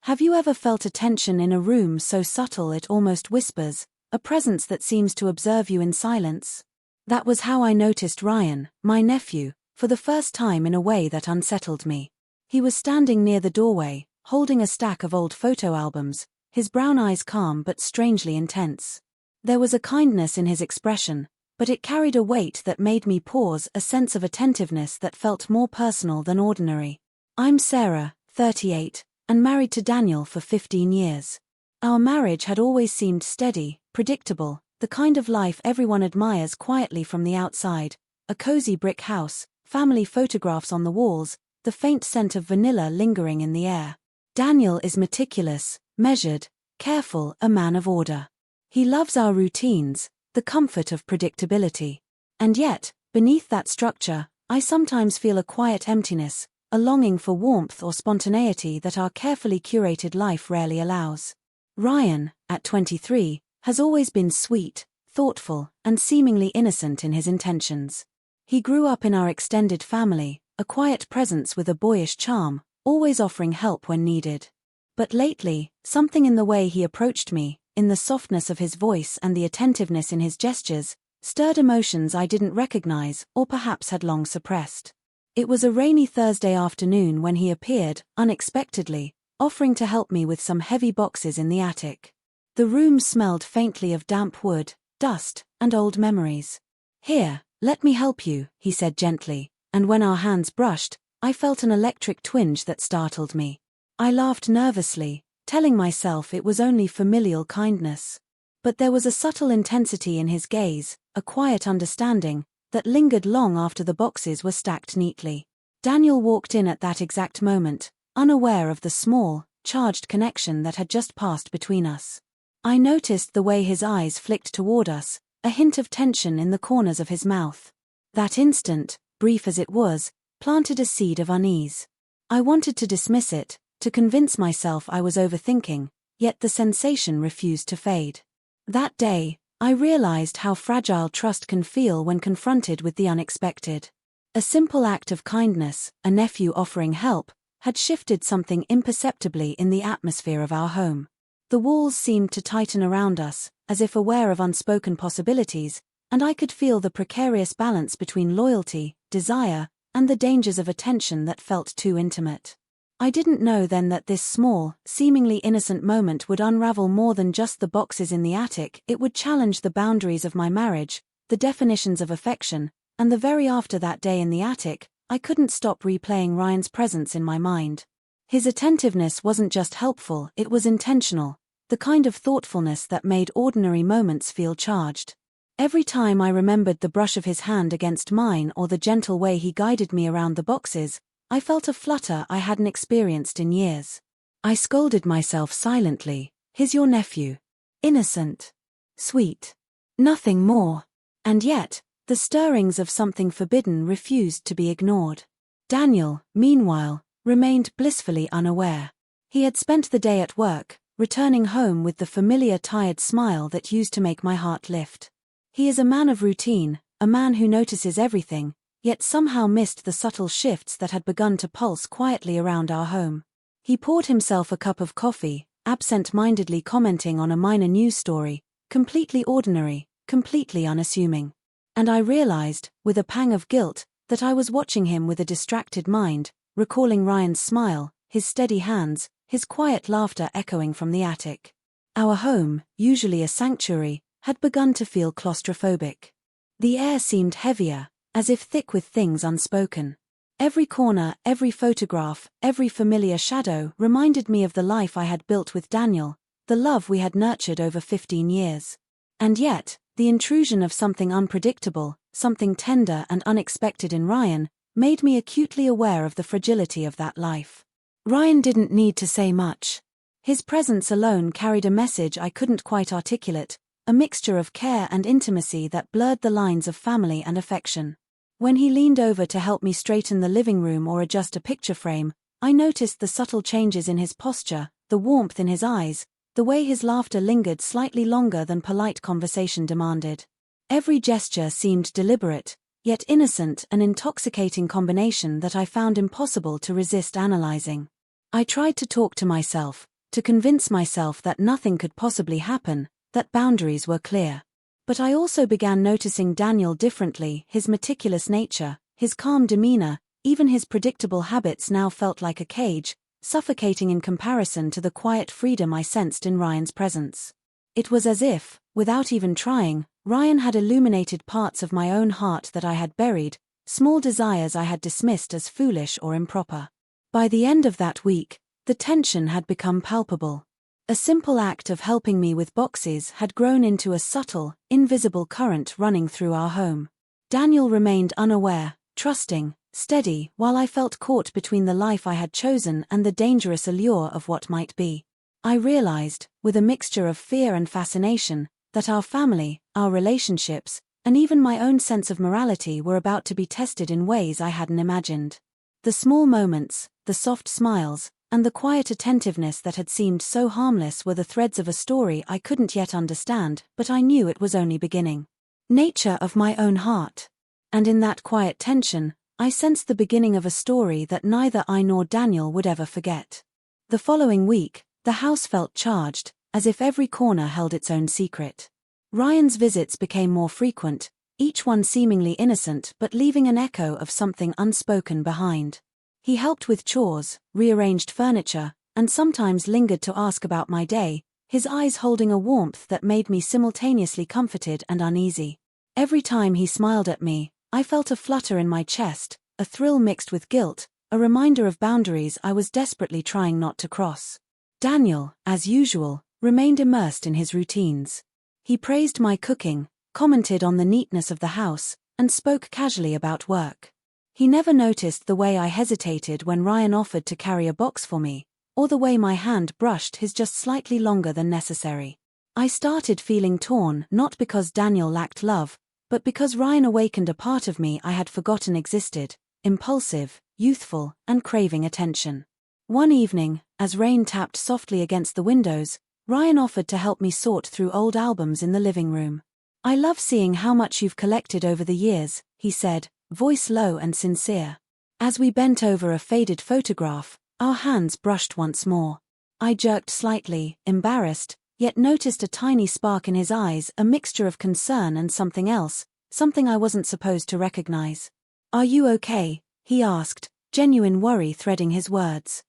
Have you ever felt a tension in a room so subtle it almost whispers, a presence that seems to observe you in silence? That was how I noticed Ryan, my nephew, for the first time in a way that unsettled me. He was standing near the doorway, holding a stack of old photo albums, his brown eyes calm but strangely intense. There was a kindness in his expression, but it carried a weight that made me pause, a sense of attentiveness that felt more personal than ordinary. I'm Sarah, 38, and married to Daniel for 15 years. Our marriage had always seemed steady, predictable, the kind of life everyone admires quietly from the outside, a cozy brick house, family photographs on the walls, the faint scent of vanilla lingering in the air. Daniel is meticulous, measured, careful, a man of order. He loves our routines, the comfort of predictability. And yet, beneath that structure, I sometimes feel a quiet emptiness, a longing for warmth or spontaneity that our carefully curated life rarely allows. Ryan, at 23, has always been sweet, thoughtful, and seemingly innocent in his intentions. He grew up in our extended family, a quiet presence with a boyish charm, always offering help when needed. But lately, something in the way he approached me, in the softness of his voice and the attentiveness in his gestures, stirred emotions I didn't recognize or perhaps had long suppressed. It was a rainy Thursday afternoon when he appeared, unexpectedly, offering to help me with some heavy boxes in the attic. The room smelled faintly of damp wood, dust, and old memories. "Here, let me help you," he said gently, and when our hands brushed, I felt an electric twinge that startled me. I laughed nervously, telling myself it was only familial kindness. But there was a subtle intensity in his gaze, a quiet understanding, that lingered long after the boxes were stacked neatly. Daniel walked in at that exact moment, unaware of the small, charged connection that had just passed between us. I noticed the way his eyes flicked toward us, a hint of tension in the corners of his mouth. That instant, brief as it was, planted a seed of unease. I wanted to dismiss it, to convince myself I was overthinking, yet the sensation refused to fade. That day, I realized how fragile trust can feel when confronted with the unexpected. A simple act of kindness, a nephew offering help, had shifted something imperceptibly in the atmosphere of our home. The walls seemed to tighten around us, as if aware of unspoken possibilities, and I could feel the precarious balance between loyalty, desire, and the dangers of attention that felt too intimate. I didn't know then that this small, seemingly innocent moment would unravel more than just the boxes in the attic. It would challenge the boundaries of my marriage, the definitions of affection, and the very after that day in the attic, I couldn't stop replaying Ryan's presence in my mind. His attentiveness wasn't just helpful, it was intentional, the kind of thoughtfulness that made ordinary moments feel charged. Every time I remembered the brush of his hand against mine or the gentle way he guided me around the boxes, I felt a flutter I hadn't experienced in years. I scolded myself silently. "He's your nephew. Innocent. Sweet. Nothing more." And yet, the stirrings of something forbidden refused to be ignored. Daniel, meanwhile, remained blissfully unaware. He had spent the day at work, returning home with the familiar tired smile that used to make my heart lift. He is a man of routine, a man who notices everything, yet somehow missed the subtle shifts that had begun to pulse quietly around our home. He poured himself a cup of coffee, absent-mindedly commenting on a minor news story, completely ordinary, completely unassuming. And I realized, with a pang of guilt, that I was watching him with a distracted mind, recalling Ryan's smile, his steady hands, his quiet laughter echoing from the attic. Our home, usually a sanctuary, had begun to feel claustrophobic. The air seemed heavier, as if thick with things unspoken. Every corner, every photograph, every familiar shadow reminded me of the life I had built with Daniel, the love we had nurtured over 15 years. And yet, the intrusion of something unpredictable, something tender and unexpected in Ryan, made me acutely aware of the fragility of that life. Ryan didn't need to say much. His presence alone carried a message I couldn't quite articulate, a mixture of care and intimacy that blurred the lines of family and affection. When he leaned over to help me straighten the living room or adjust a picture frame, I noticed the subtle changes in his posture, the warmth in his eyes, the way his laughter lingered slightly longer than polite conversation demanded. Every gesture seemed deliberate, yet innocent, an intoxicating combination that I found impossible to resist analyzing. I tried to talk to myself, to convince myself that nothing could possibly happen, that boundaries were clear. But I also began noticing Daniel differently, his meticulous nature, his calm demeanor, even his predictable habits now felt like a cage, suffocating in comparison to the quiet freedom I sensed in Ryan's presence. It was as if, without even trying, Ryan had illuminated parts of my own heart that I had buried, small desires I had dismissed as foolish or improper. By the end of that week, the tension had become palpable. A simple act of helping me with boxes had grown into a subtle, invisible current running through our home. Daniel remained unaware, trusting, steady, while I felt caught between the life I had chosen and the dangerous allure of what might be. I realized, with a mixture of fear and fascination, that our family, our relationships, and even my own sense of morality were about to be tested in ways I hadn't imagined. The small moments, the soft smiles, and the quiet attentiveness that had seemed so harmless were the threads of a story I couldn't yet understand, but I knew it was only beginning. Nature of my own heart. And in that quiet tension, I sensed the beginning of a story that neither I nor Daniel would ever forget. The following week, the house felt charged, as if every corner held its own secret. Ryan's visits became more frequent, each one seemingly innocent but leaving an echo of something unspoken behind. He helped with chores, rearranged furniture, and sometimes lingered to ask about my day, his eyes holding a warmth that made me simultaneously comforted and uneasy. Every time he smiled at me, I felt a flutter in my chest, a thrill mixed with guilt, a reminder of boundaries I was desperately trying not to cross. Daniel, as usual, remained immersed in his routines. He praised my cooking, commented on the neatness of the house, and spoke casually about work. He never noticed the way I hesitated when Ryan offered to carry a box for me, or the way my hand brushed his just slightly longer than necessary. I started feeling torn, not because Daniel lacked love, but because Ryan awakened a part of me I had forgotten existed, impulsive, youthful, and craving attention. One evening, as rain tapped softly against the windows, Ryan offered to help me sort through old albums in the living room. "I love seeing how much you've collected over the years," he said, voice low and sincere. As we bent over a faded photograph, our hands brushed once more. I jerked slightly, embarrassed, yet noticed a tiny spark in his eyes, a mixture of concern and something else, something I wasn't supposed to recognize. "Are you okay?" he asked, genuine worry threading his words.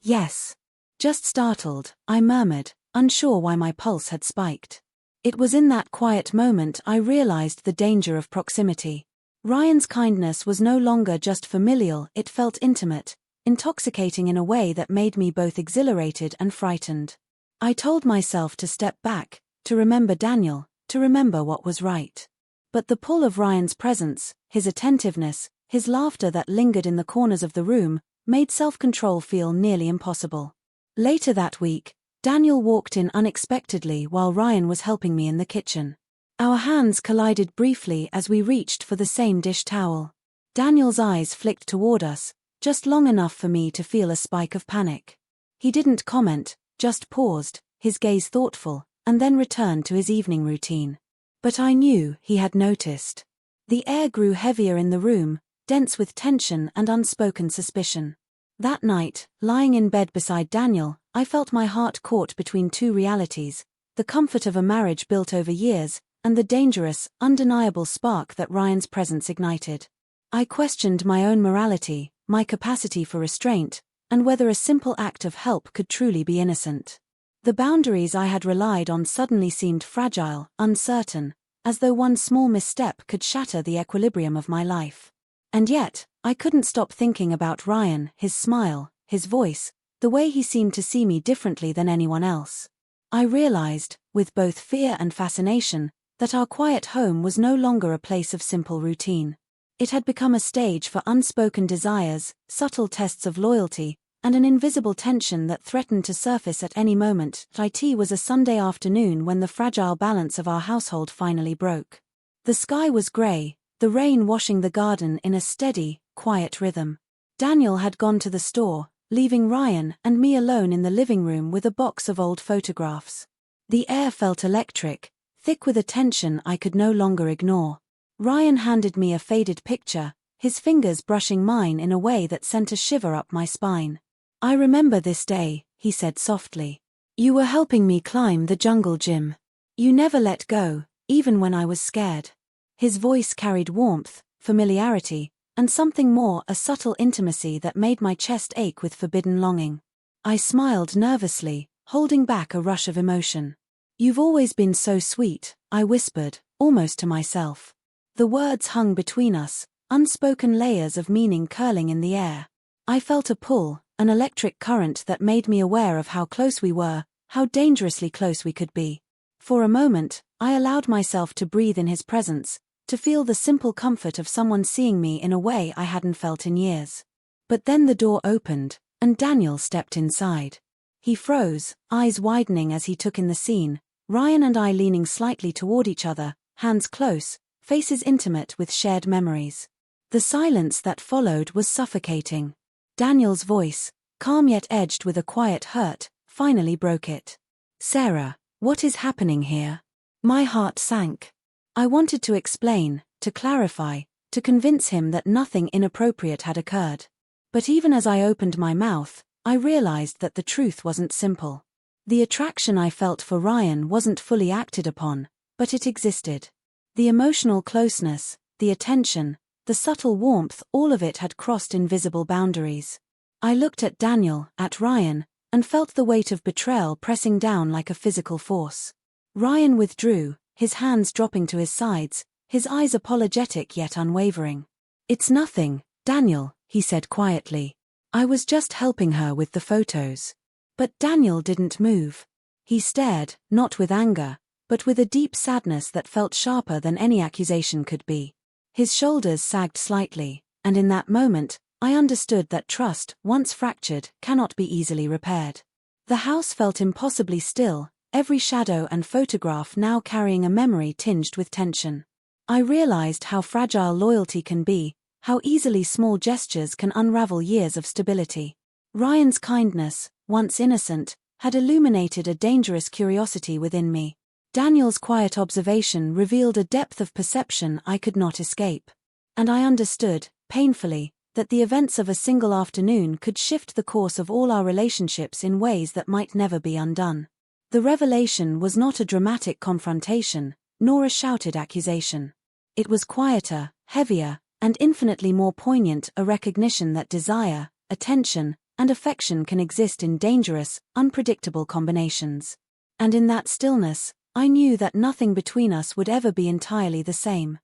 Yes. Just startled, I murmured, unsure why my pulse had spiked. It was in that quiet moment I realized the danger of proximity. Ryan's kindness was no longer just familial, it felt intimate, intoxicating in a way that made me both exhilarated and frightened. I told myself to step back, to remember Daniel, to remember what was right. But the pull of Ryan's presence, his attentiveness, his laughter that lingered in the corners of the room, made self-control feel nearly impossible. Later that week, Daniel walked in unexpectedly while Ryan was helping me in the kitchen. Our hands collided briefly as we reached for the same dish towel. Daniel's eyes flicked toward us, just long enough for me to feel a spike of panic. He didn't comment, just paused, his gaze thoughtful, and then returned to his evening routine. But I knew he had noticed. The air grew heavier in the room, dense with tension and unspoken suspicion. That night, lying in bed beside Daniel, I felt my heart caught between two realities, the comfort of a marriage built over years, and the dangerous, undeniable spark that Ryan's presence ignited. I questioned my own morality, my capacity for restraint, and whether a simple act of help could truly be innocent. The boundaries I had relied on suddenly seemed fragile, uncertain, as though one small misstep could shatter the equilibrium of my life. And yet, I couldn't stop thinking about Ryan, his smile, his voice, the way he seemed to see me differently than anyone else. I realized, with both fear and fascination, that our quiet home was no longer a place of simple routine. It had become a stage for unspoken desires, subtle tests of loyalty, and an invisible tension that threatened to surface at any moment. It was a Sunday afternoon when the fragile balance of our household finally broke. The sky was gray, the rain washing the garden in a steady, quiet rhythm. Daniel had gone to the store, leaving Ryan and me alone in the living room with a box of old photographs. The air felt electric, thick with a tension I could no longer ignore. Ryan handed me a faded picture, his fingers brushing mine in a way that sent a shiver up my spine. "I remember this day," he said softly. You were helping me climb the jungle gym. You never let go, even when I was scared. His voice carried warmth, familiarity, and something more, a subtle intimacy that made my chest ache with forbidden longing. I smiled nervously, holding back a rush of emotion. You've always been so sweet, I whispered, almost to myself. The words hung between us, unspoken layers of meaning curling in the air. I felt a pull, an electric current that made me aware of how close we were, how dangerously close we could be. For a moment, I allowed myself to breathe in his presence, to feel the simple comfort of someone seeing me in a way I hadn't felt in years. But then the door opened, and Daniel stepped inside. He froze, eyes widening as he took in the scene, Ryan and I leaning slightly toward each other, hands close, faces intimate with shared memories. The silence that followed was suffocating. Daniel's voice, calm yet edged with a quiet hurt, finally broke it. Sarah, what is happening here? My heart sank. I wanted to explain, to clarify, to convince him that nothing inappropriate had occurred. But even as I opened my mouth, I realized that the truth wasn't simple. The attraction I felt for Ryan wasn't fully acted upon, but it existed. The emotional closeness, the attention, the subtle warmth, all of it had crossed invisible boundaries. I looked at Daniel, at Ryan, and felt the weight of betrayal pressing down like a physical force. Ryan withdrew, his hands dropping to his sides, his eyes apologetic yet unwavering. It's nothing, Daniel, he said quietly. I was just helping her with the photos. But Daniel didn't move. He stared, not with anger, but with a deep sadness that felt sharper than any accusation could be. His shoulders sagged slightly, and in that moment, I understood that trust, once fractured, cannot be easily repaired. The house felt impossibly still, every shadow and photograph now carrying a memory tinged with tension. I realized how fragile loyalty can be, how easily small gestures can unravel years of stability. Ryan's kindness, once innocent, had illuminated a dangerous curiosity within me. Daniel's quiet observation revealed a depth of perception I could not escape. And I understood, painfully, that the events of a single afternoon could shift the course of all our relationships in ways that might never be undone. The revelation was not a dramatic confrontation, nor a shouted accusation. It was quieter, heavier, and infinitely more poignant, a recognition that desire, attention, and affection can exist in dangerous, unpredictable combinations. And in that stillness, I knew that nothing between us would ever be entirely the same.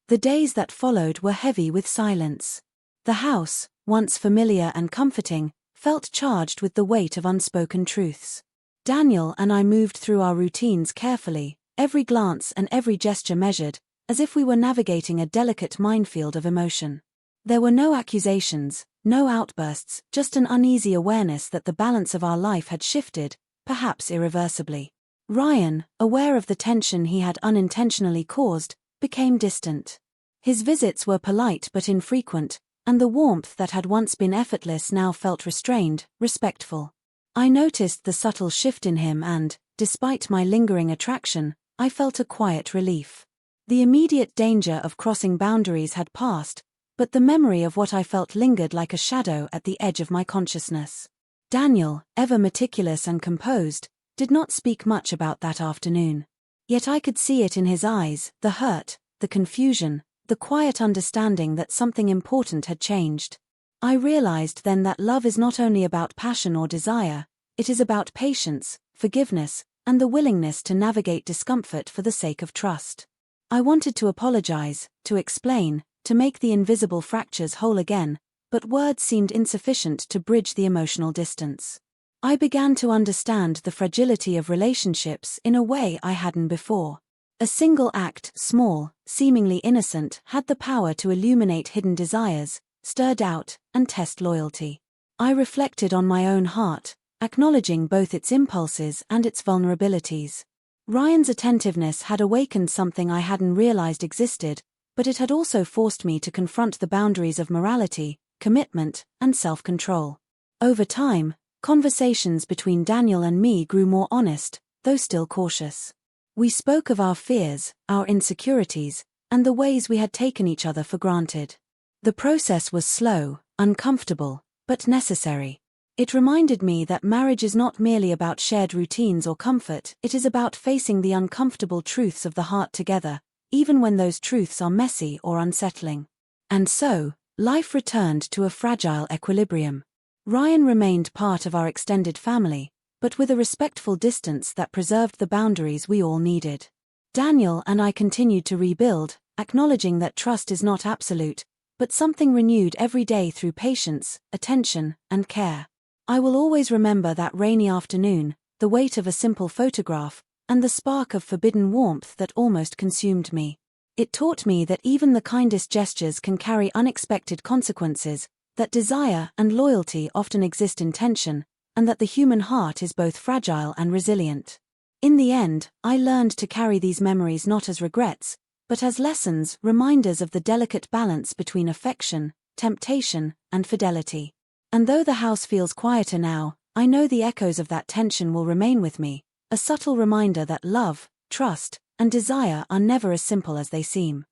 The days that followed were heavy with silence. The house, once familiar and comforting, felt charged with the weight of unspoken truths. Daniel and I moved through our routines carefully, every glance and every gesture measured, as if we were navigating a delicate minefield of emotion. There were no accusations, no outbursts, just an uneasy awareness that the balance of our life had shifted, perhaps irreversibly. Ryan, aware of the tension he had unintentionally caused, became distant. His visits were polite but infrequent, and the warmth that had once been effortless now felt restrained, respectful. I noticed the subtle shift in him and, despite my lingering attraction, I felt a quiet relief. The immediate danger of crossing boundaries had passed, but the memory of what I felt lingered like a shadow at the edge of my consciousness. Daniel, ever meticulous and composed, did not speak much about that afternoon. Yet I could see it in his eyes, the hurt, the confusion, the quiet understanding that something important had changed. I realized then that love is not only about passion or desire, it is about patience, forgiveness, and the willingness to navigate discomfort for the sake of trust. I wanted to apologize, to explain, to make the invisible fractures whole again, but words seemed insufficient to bridge the emotional distance. I began to understand the fragility of relationships in a way I hadn't before. A single act, small, seemingly innocent, had the power to illuminate hidden desires, stir doubt, and test loyalty. I reflected on my own heart, acknowledging both its impulses and its vulnerabilities. Ryan's attentiveness had awakened something I hadn't realized existed, but it had also forced me to confront the boundaries of morality, commitment, and self-control. Over time, conversations between Daniel and me grew more honest, though still cautious. We spoke of our fears, our insecurities, and the ways we had taken each other for granted. The process was slow, uncomfortable, but necessary. It reminded me that marriage is not merely about shared routines or comfort, it is about facing the uncomfortable truths of the heart together, even when those truths are messy or unsettling. And so, life returned to a fragile equilibrium. Ryan remained part of our extended family, but with a respectful distance that preserved the boundaries we all needed. Daniel and I continued to rebuild, acknowledging that trust is not absolute, but something renewed every day through patience, attention, and care. I will always remember that rainy afternoon, the weight of a simple photograph, and the spark of forbidden warmth that almost consumed me. It taught me that even the kindest gestures can carry unexpected consequences, that desire and loyalty often exist in tension, and that the human heart is both fragile and resilient. In the end, I learned to carry these memories not as regrets, but as lessons, reminders of the delicate balance between affection, temptation, and fidelity. And though the house feels quieter now, I know the echoes of that tension will remain with me, a subtle reminder that love, trust, and desire are never as simple as they seem.